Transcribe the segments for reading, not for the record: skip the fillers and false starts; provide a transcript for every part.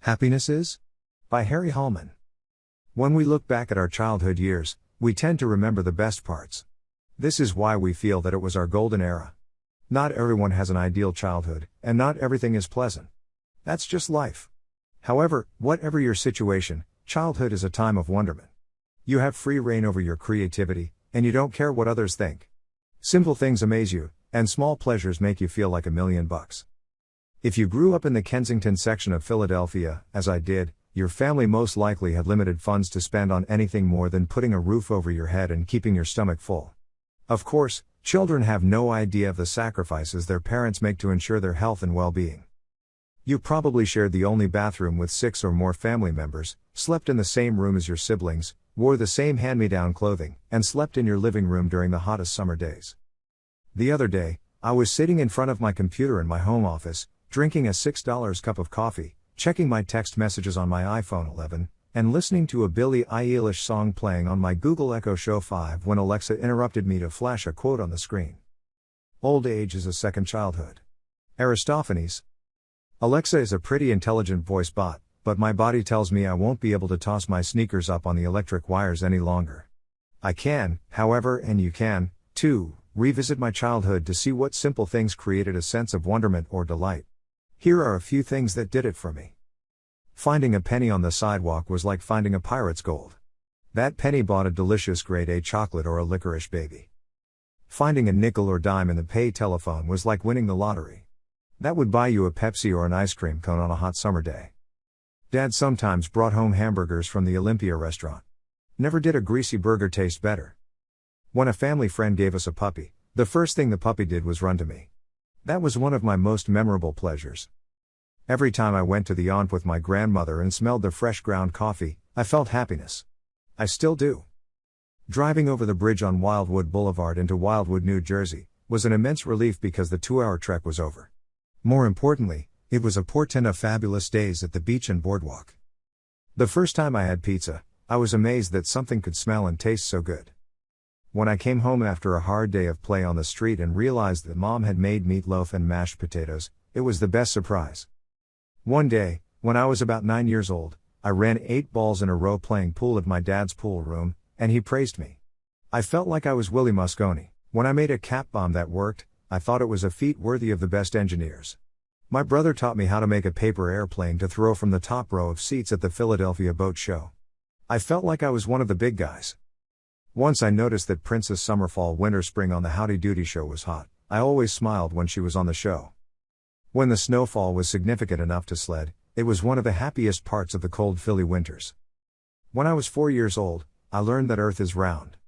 Happiness is? By Harry Hallman. When we look back at our childhood years, we tend to remember the best parts. This is why we feel that it was our golden era. Not everyone has an ideal childhood, and not everything is pleasant. That's just life. However, whatever your situation, childhood is a time of wonderment. You have free reign over your creativity, and you don't care what others think. Simple things amaze you, and small pleasures make you feel like $1,000,000. If you grew up in the Kensington section of Philadelphia, as I did, your family most likely had limited funds to spend on anything more than putting a roof over your head and keeping your stomach full. Of course, children have no idea of the sacrifices their parents make to ensure their health and well-being. You probably shared the only bathroom with 6 or more family members, slept in the same room as your siblings, wore the same hand-me-down clothing, and slept in your living room during the hottest summer days. The other day, I was sitting in front of my computer in my home office, drinking a $6 cup of coffee, checking my text messages on my iPhone 11, and listening to a Billie Eilish song playing on my Google Echo Show 5 when Alexa interrupted me to flash a quote on the screen. Old age is a second childhood. Aristophanes. Alexa is a pretty intelligent voice bot, but my body tells me I won't be able to toss my sneakers up on the electric wires any longer. I can, however, and you can, too, revisit my childhood to see what simple things created a sense of wonderment or delight. Here are a few things that did it for me. Finding a penny on the sidewalk was like finding a pirate's gold. That penny bought a delicious grade A chocolate or a licorice baby. Finding a nickel or dime in the pay telephone was like winning the lottery. That would buy you a Pepsi or an ice cream cone on a hot summer day. Dad sometimes brought home hamburgers from the Olympia restaurant. Never did a greasy burger taste better. When a family friend gave us a puppy, the first thing the puppy did was run to me. That was one of my most memorable pleasures. Every time I went to the aunt with my grandmother and smelled the fresh ground coffee, I felt happiness. I still do. Driving over the bridge on Wildwood Boulevard into Wildwood, New Jersey, was an immense relief because the 2-hour trek was over. More importantly, it was a portent of fabulous days at the beach and boardwalk. The first time I had pizza, I was amazed that something could smell and taste so good. When I came home after a hard day of play on the street and realized that Mom had made meatloaf and mashed potatoes, it was the best surprise. One day, when I was about 9 years old, I ran 8 balls in a row playing pool at my dad's pool room, and he praised me. I felt like I was Willie Mosconi. When I made a cap bomb that worked, I thought it was a feat worthy of the best engineers. My brother taught me how to make a paper airplane to throw from the top row of seats at the Philadelphia Boat Show. I felt like I was one of the big guys. Once I noticed that Princess Summer Fall Winter Spring on the Howdy Doody show was hot. I always smiled when she was on the show. When the snowfall was significant enough to sled, it was one of the happiest parts of the cold Philly winters. When I was 4 years old, I learned that Earth is round.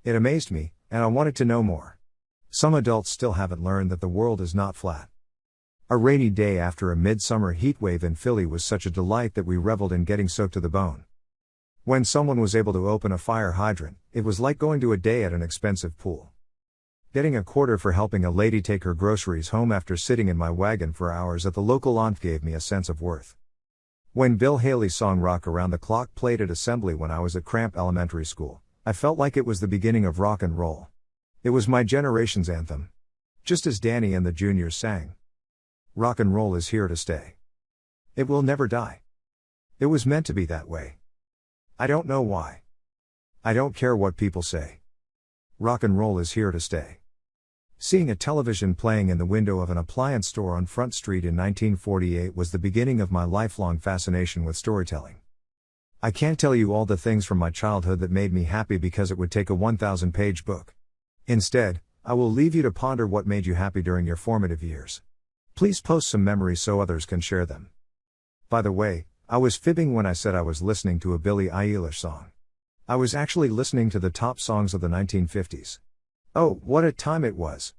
It amazed me, and I wanted to know more. Some adults still haven't learned that the world is not flat. A rainy day after a midsummer heat wave in Philly was such a delight that we reveled in getting soaked to the bone. When someone was able to open a fire hydrant, it was like going to a day at an expensive pool. Getting a quarter for helping a lady take her groceries home after sitting in my wagon for hours at the local aunt gave me a sense of worth. When Bill Haley's song Rock Around the Clock played at assembly when I was at Cramp Elementary School, I felt like it was the beginning of rock and roll. It was my generation's anthem. Just as Danny and the Juniors sang. Rock and roll is here to stay. It will never die. It was meant to be that way. I don't know why. I don't care what people say. Rock and roll is here to stay. Seeing a television playing in the window of an appliance store on Front Street in 1948 was the beginning of my lifelong fascination with storytelling. I can't tell you all the things from my childhood that made me happy because it would take a 1,000-page book. Instead, I will leave you to ponder what made you happy during your formative years. Please post some memories so others can share them. By the way, I was fibbing when I said I was listening to a Billie Eilish song. I was actually listening to the top songs of the 1950s. Oh, what a time it was!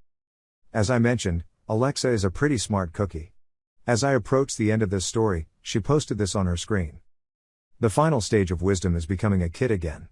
As I mentioned, Alexa is a pretty smart cookie. As I approached the end of this story, she posted this on her screen. The final stage of wisdom is becoming a kid again.